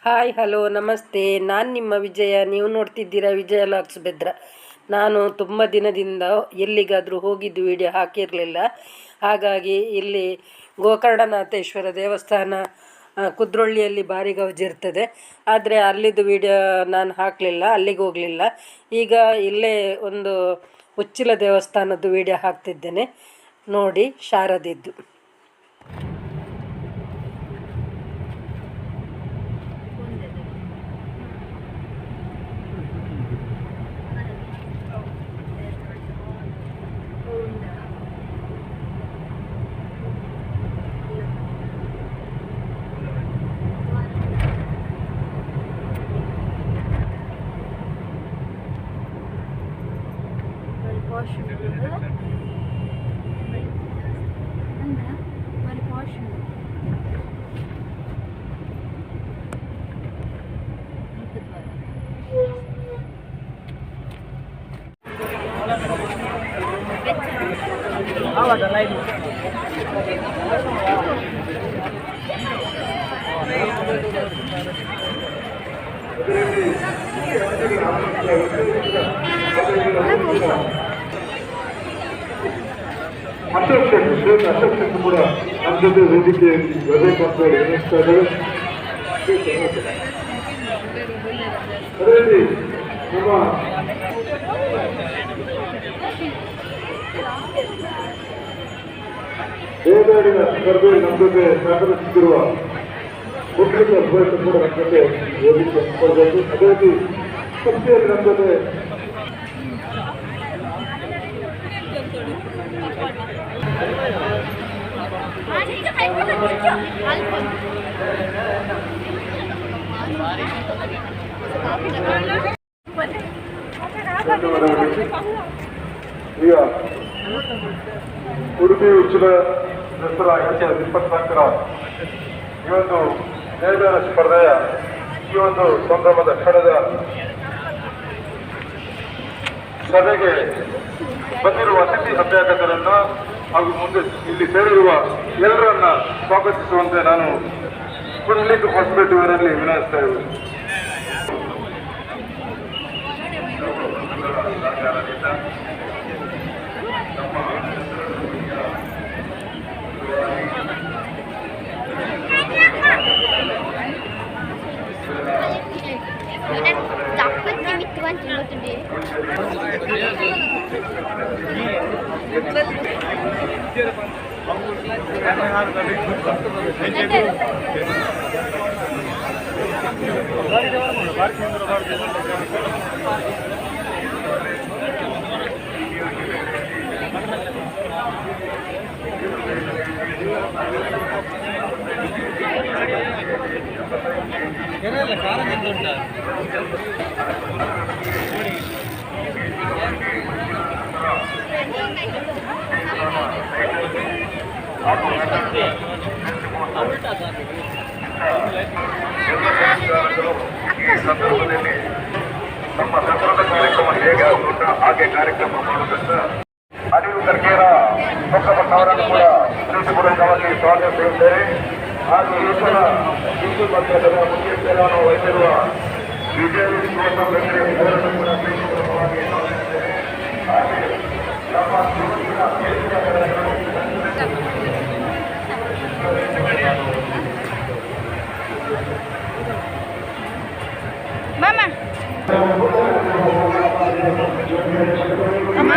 Hi hello ನಮಸ್ತೆ. ನಾನು ನಿಮ್ಮ ವಿಜಯ. ನೀವು ನೋಡ್ತಿದ್ದೀರಾ ವಿಜಯ ಲಾಕ್ಸ್ ಬೆದ್ರ. ನಾನು ತುಂಬ ದಿನದಿಂದ ಎಲ್ಲಿಗಾದರೂ ಹೋಗಿದ್ದು ವಿಡಿಯೋ ಹಾಕಿರಲಿಲ್ಲ. ಹಾಗಾಗಿ ಇಲ್ಲಿ ಗೋಕರ್ಣನಾಥೇಶ್ವರ ದೇವಸ್ಥಾನ ಕುದ್ರೋಳಿಯಲ್ಲಿ ಭಾರಿ ಗೌಜಿ ಇರ್ತದೆ. ಆದರೆ ಅಲ್ಲಿದ್ದು ವಿಡಿಯೋ ನಾನು ಹಾಕಲಿಲ್ಲ, ಅಲ್ಲಿಗೆ ಹೋಗಲಿಲ್ಲ. ಈಗ ಇಲ್ಲೇ ಒಂದು ಉಚ್ಚಿಲ ದೇವಸ್ಥಾನದ್ದು ವಿಡಿಯೋ ಹಾಕ್ತಿದ್ದೇನೆ ನೋಡಿ, ಶಾರದಿದ್ದು. ಅಶೋಕ್ ಕೂಡ ನಮ್ಮ ಜೊತೆ ವೇದಿಕೆಯಲ್ಲಿ ಬರಬೇಕಂತೇಳಿ ಎನಿಸ್ತಾ ಇದ್ದಾರೆ. ಅದರಲ್ಲಿ ನಮ್ಮ ದೇವದಾಡಿನ ಸ್ಪರ್ಧೆಯಲ್ಲಿ ನಮ್ಮ ಜೊತೆ ಸಹಕರಿಸುತ್ತಿರುವ ಮುಖ್ಯ ಕೂಡ ನಮ್ಮ ಜೊತೆ ವೇದಿಕೆ ಬರಬೇಕು. ಅದೇ ರೀತಿ ಸಂಸ್ಥೆಯಲ್ಲಿ ನಮ್ಮ ಜೊತೆ ಈಗ ಉಡುಪಿ ಉಚ್ಚಿಲ ದಸರಾ 2024 ಈ ಒಂದು ನೇದಾರ ಸ್ಪರ್ಧೆಯ ಈ ಒಂದು ಸಂಭ್ರಮದ ಕಳೆದ ಸಭೆಗೆ ಬಂದಿರುವ ಅತಿಥಿ ಅಭ್ಯಾಗತರನ್ನು ಹಾಗೂ ಮುಂದೆ ಇಲ್ಲಿ ಸೇರಿರುವ ಎಲ್ಲರನ್ನ ಸ್ವಾಗತಿಸುವಂತೆ ನಾನು ಪುಂಡ್ಲಿಕ್ ಹಾಸ್ಪಿಟಲ್ನಲ್ಲಿ ವಿನಂತಿಸ್ತಾ ಇದ್ದೇನೆ. ಈ ಸಂದರ್ಭದಲ್ಲಿ ನಮ್ಮ ದಸರಾದ ಕಾರ್ಯಕ್ರಮ ಹೇಗೆ ಆಗುತ್ತಾ ಹಾಗೆ ಕಾರ್ಯಕ್ರಮ ಮಾಡುವುದಕ್ಕ ಅನಿಲ್ ಕರ್ಕೇರ ಅವರನ್ನು ಕೂಡ ಪ್ರೀತಿಪೂರ್ವಕವಾಗಿ ಸ್ವಾಗತಿಸುತ್ತೇವೆ. ಹಾಗೂ ಈ ಸಲ ಹಿಂದೂ ಪಕ್ಷದ ಮುಖ್ಯಸ್ಥರನ್ನು ವಹಿಸಿರುವ ವಿಜಯ ಅವರನ್ನು ಕೂಡ ಪ್ರೀತಿಪೂರ್ವಕವಾಗಿ ಸ್ವಾಗತಿಸುತ್ತೇವೆ. ಹಾಗೆ ನಮ್ಮ Mama. Mama,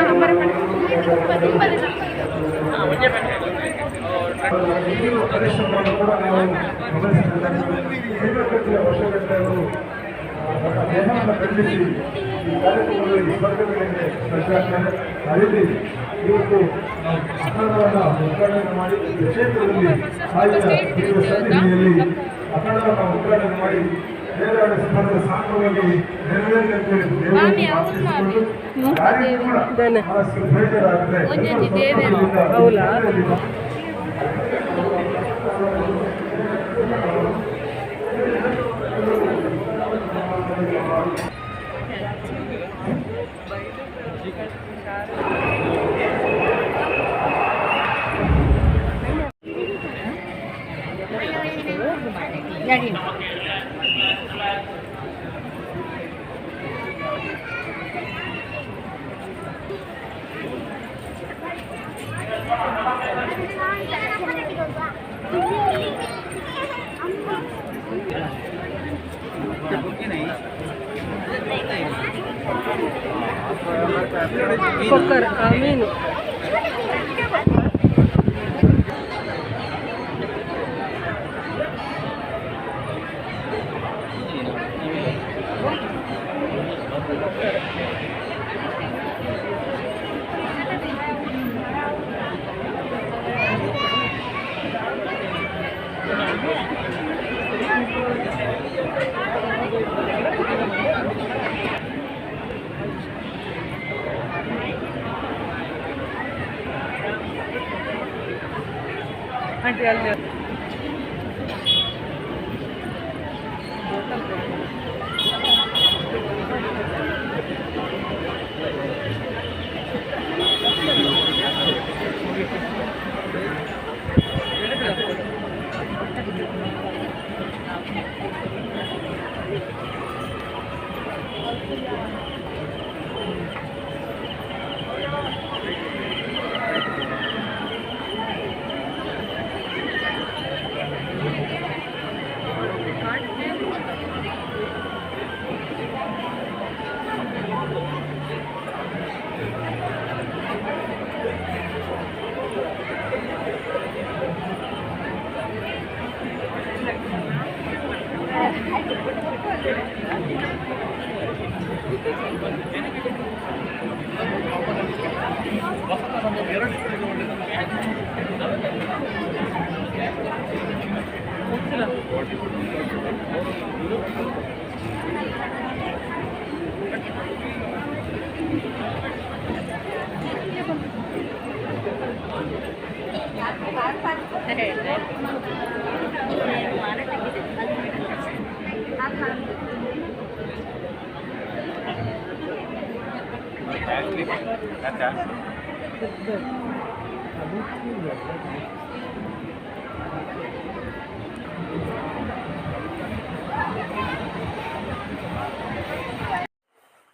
ಖಂಡಿಸಿ ಈ ಕಾರ್ಯಕ್ರಮದಲ್ಲಿ ಸ್ಪರ್ಧೆಗಳಿಗೆ ಸಜ್ಜಾಗ್ತಾರೆ. ಅದೇ ರೀತಿ ಇವತ್ತು ಅಖಾಡವನ್ನು ಉದ್ಘಾಟನೆ ಮಾಡಿ ಕ್ಷೇತ್ರದಲ್ಲಿ ಆಯ್ದ ಸನ್ನಿಧಿಯಲ್ಲಿ ಅಖಾಡವನ್ನು ಉದ್ಘಾಟನೆ ಮಾಡಿ ಬೇರೆ ಸ್ಪರ್ಧೆ ಸಾಕವಾಗಿ ನೆರವೇರಿದಂತೆ ಯಾರಿಗೂ ಕೂಡ ಬೇಜಾರಾಗುತ್ತೆ. Jadi ಕೊಕ್ಕರ್ ಮೀನು ಆಂಟಿ ಅಲ್ಲಿ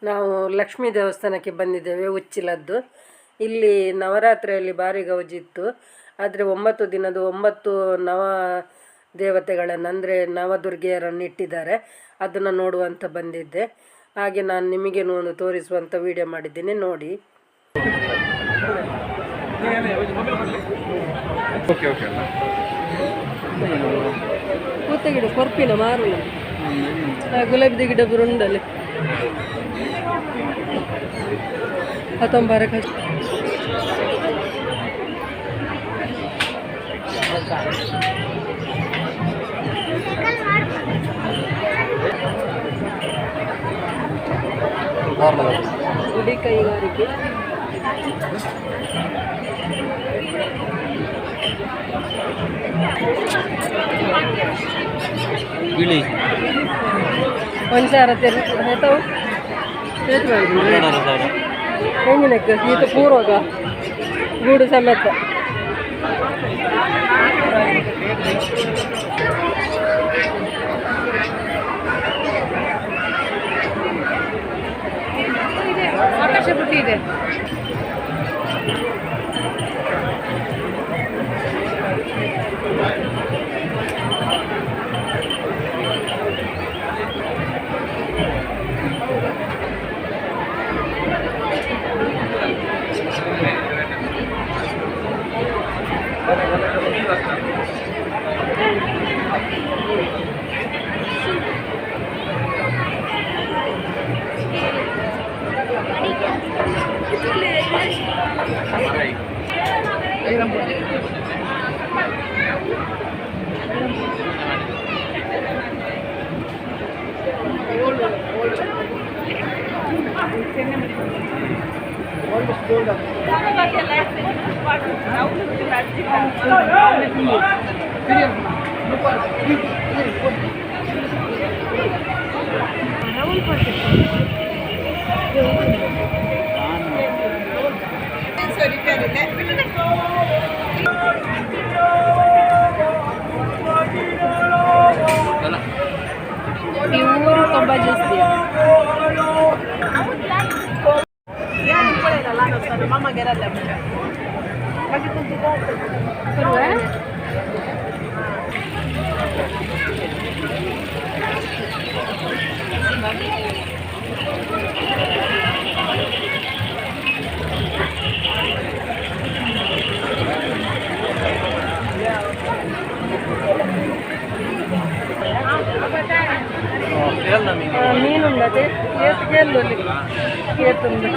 ನಾವು ಲಕ್ಷ್ಮೀ ದೇವಸ್ಥಾನಕ್ಕೆ ಬಂದಿದ್ದೇವೆ ಉಚ್ಚಿಲದ್ದು. ಇಲ್ಲಿ ನವರಾತ್ರಿಯಲ್ಲಿ ಭಾರಿ ಗೌಜಿತ್ತು. ಆದರೆ 9 ದಿನದ 9 ನವ ದೇವತೆಗಳನ್ನು ಅಂದರೆ ನವದುರ್ಗೆಯರನ್ನು ಇಟ್ಟಿದ್ದಾರೆ. ಅದನ್ನು ನೋಡುವಂತ ಬಂದಿದ್ದೆ. ಹಾಗೆ ನಾನು ನಿಮಗೆ ಒಂದು ತೋರಿಸುವಂಥ ವಿಡಿಯೋ ಮಾಡಿದ್ದೀನಿ, ನೋಡಿ. ಗಿಡ ಕೊರ್ಪಿನ ಮಾರು ಗುಲಾಬಿ ಗಿಡ ಬುರುಂಡಲ್ಲಿ ಹತ್ತೊಂಬರ ಕಷ್ಟ ಗುಡಿ ಕೈಗಾರಿಕೆ ಒಂಚಾರ ಹೇಳ್ತಾವು ಹೆಂಗಿನಕ್ಕೆ ಈತ ಪೂರ್ವಗ ಗೂಡು ಸಮೇತ ಆಕಾಶ ಬುಟ್ಟಿ ಇದೆ. ಪ್ಯೂರ್ ಕೊಬ್ಬ ಜ್ಯೂಸ್ ದಿಯಾ ಮೀನುಂಡದೆ ಏತು ಕೇಳಲಿ ಏತುಂಡು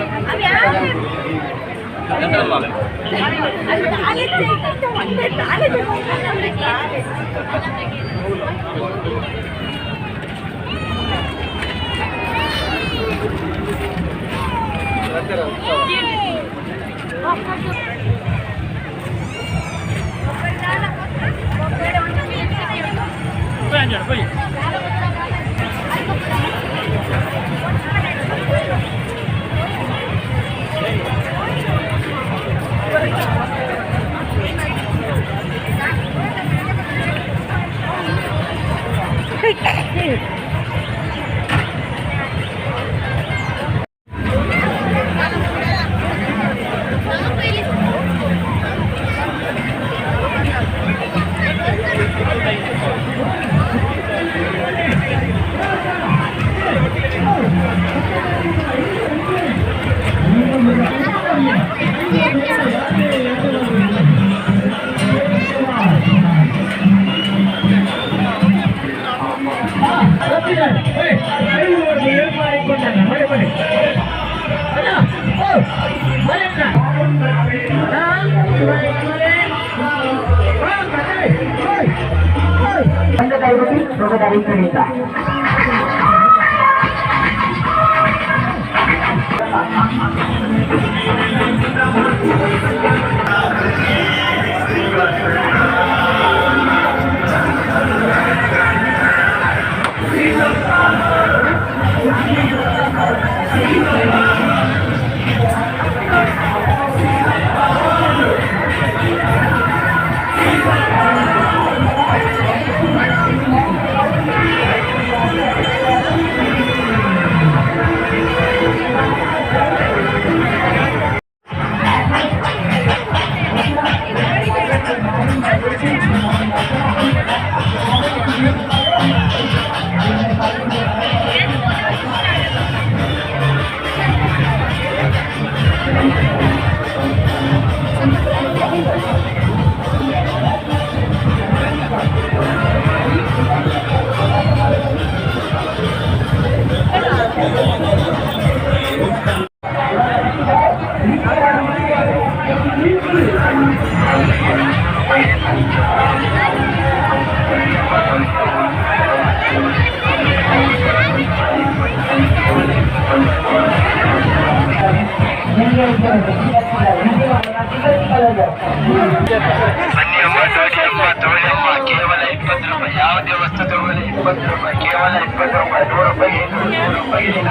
ಕೇವಲ 20 ರೂಪಾಯಿ. ಯಾವುದೇ ವಸ್ತು ತಗೊಳ್ಳಿ 20 ರೂಪಾಯಿ, ಕೇವಲ 20 ರೂಪಾಯಿ. 100 ರೂಪಾಯಿ 100 ರೂಪಾಯಿ ಇಲ್ಲ.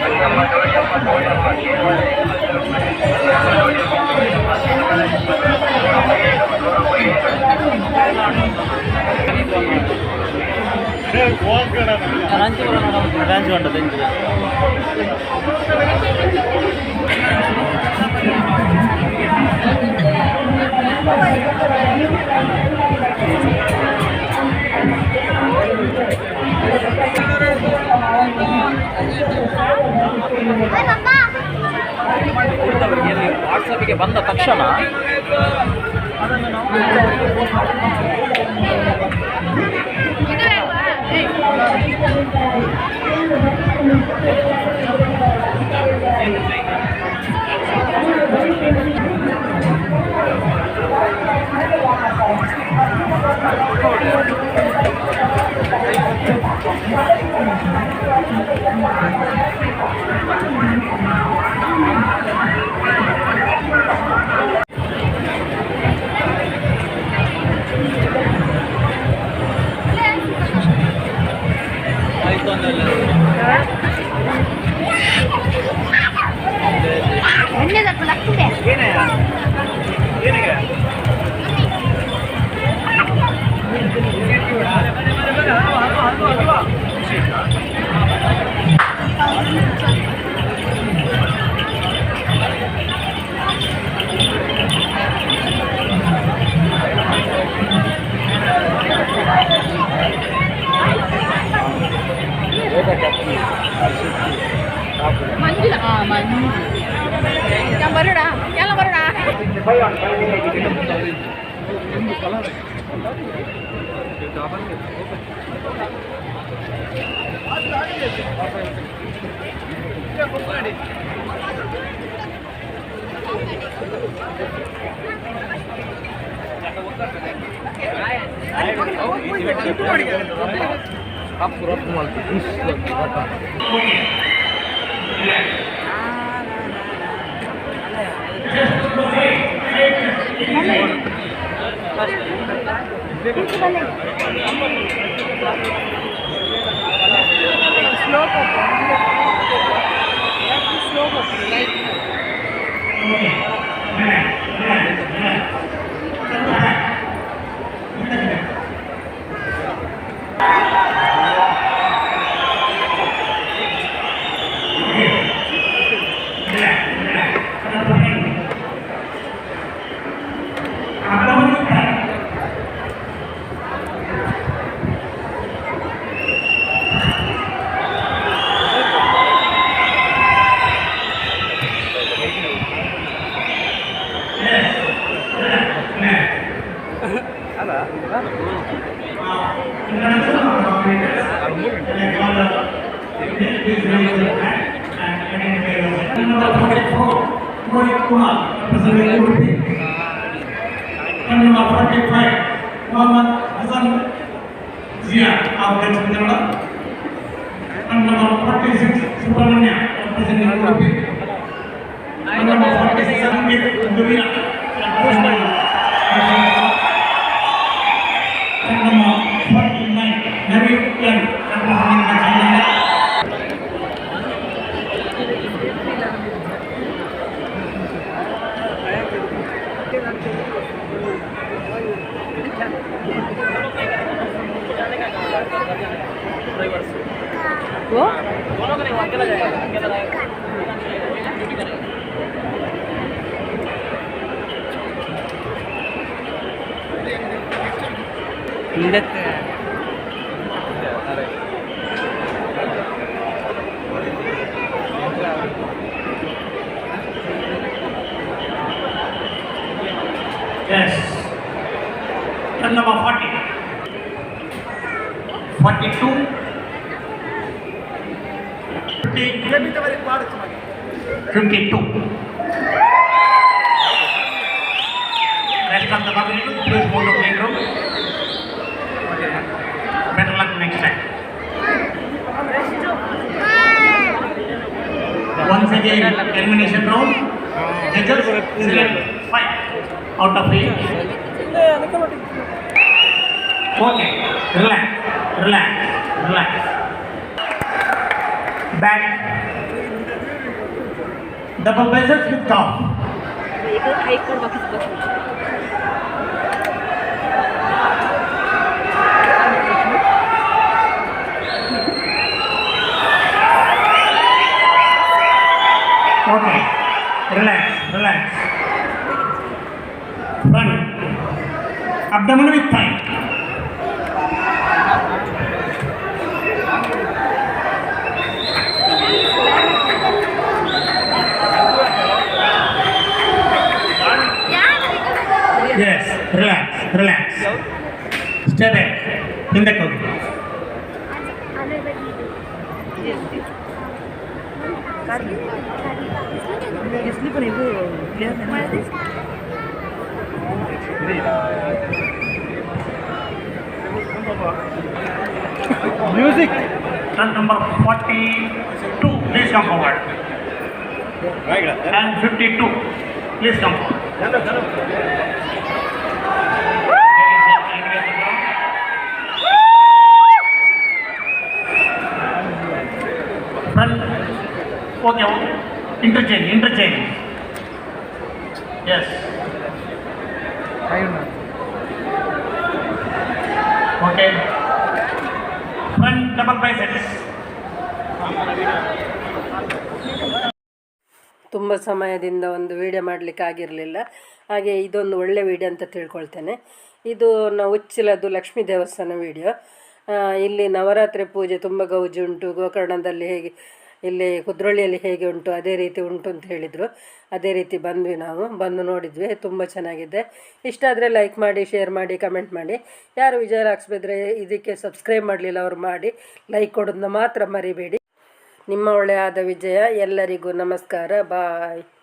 ಬನ್ನಿಯಮ್ಮ ನೋಡಿಯಮ್ಮ ನೋಡಿಯಮ್ಮ ಕೇವಲ 20 ರೂಪಾಯಿ. ವಾಟ್ಸಪ್ಗೆ ಬಂದ ತಕ್ಷಣ ಅದನ್ನು Gracias. Yang baru dah. Yang baru dah. Mohit Kumar, representing UP. Number 45, Muhammad Hassan Zia of West Bengal. Number 46, Subramanya, representing UP. Number 47, Duria, representing number 49, Nabi Yan, representing Nasional. वो दोनों का नहीं, वो अकेला जाएगा, अकेला जाएगा। Yes. Turn number 40. 42. 52. Rest of the community, please move to playground. Better luck next time. Once again, elimination round. Judges select 5 out of 8. Okay, relax, relax, relax. Back. Double biceps with top. Okay, relax, relax. Front. Abdomen with thigh. Yes, relax, relax. Stay back. In the cover. Music. Turn number 42. Please come forward. And 52. Please come forward. Front. Okay. Interchange. Yes. Okay. Front double biceps. ತುಂಬ ಸಮಯದಿಂದ ಒಂದು video ಮಾಡಲಿಕ್ಕೆ ಆಗಿರಲಿಲ್ಲ. ಹಾಗೆ ಇದೊಂದು ಒಳ್ಳೆ video ಅಂತ ತಿಳ್ಕೊಳ್ತೇನೆ. ಇದು ನಾವು ಉಚ್ಚಿಲದ್ದು ಲಕ್ಷ್ಮೀ ದೇವಸ್ಥಾನ ವಿಡಿಯೋ. ಇಲ್ಲಿ ನವರಾತ್ರಿ ಪೂಜೆ ತುಂಬ ಗೌಜು ಉಂಟು. ಗೋಕರ್ಣದಲ್ಲಿ ಹೇಗೆ ಇಲ್ಲಿ ಕುದ್ರೋಳಿಯಲ್ಲಿ ಹೇಗೆ ಉಂಟು ಅದೇ ರೀತಿ ಉಂಟು ಅಂತ ಹೇಳಿದರು. ಅದೇ ರೀತಿ ಬಂದ್ವಿ, ನಾವು ಬಂದು ನೋಡಿದ್ವಿ. ತುಂಬ ಚೆನ್ನಾಗಿದೆ. ಇಷ್ಟ ಆದರೆ ಲೈಕ್ ಮಾಡಿ, ಶೇರ್ ಮಾಡಿ, ಕಮೆಂಟ್ ಮಾಡಿ. ಯಾರು ವಿಜಯಲಾಕ್ಸ್ ಬೆದ್ರೆ ಇದಕ್ಕೆ ಸಬ್ಸ್ಕ್ರೈಬ್ ಮಾಡಲಿಲ್ಲ ಅವರು ಮಾಡಿ, ಲೈಕ್ ಕೊಡೋದನ್ನ ಮಾತ್ರ ಮರಿಬೇಡಿ. ನಿಮ್ಮ ಒಳ್ಳೆಯಾದ ವಿಜಯ. ಎಲ್ಲರಿಗೂ ನಮಸ್ಕಾರ. ಬಾಯ್.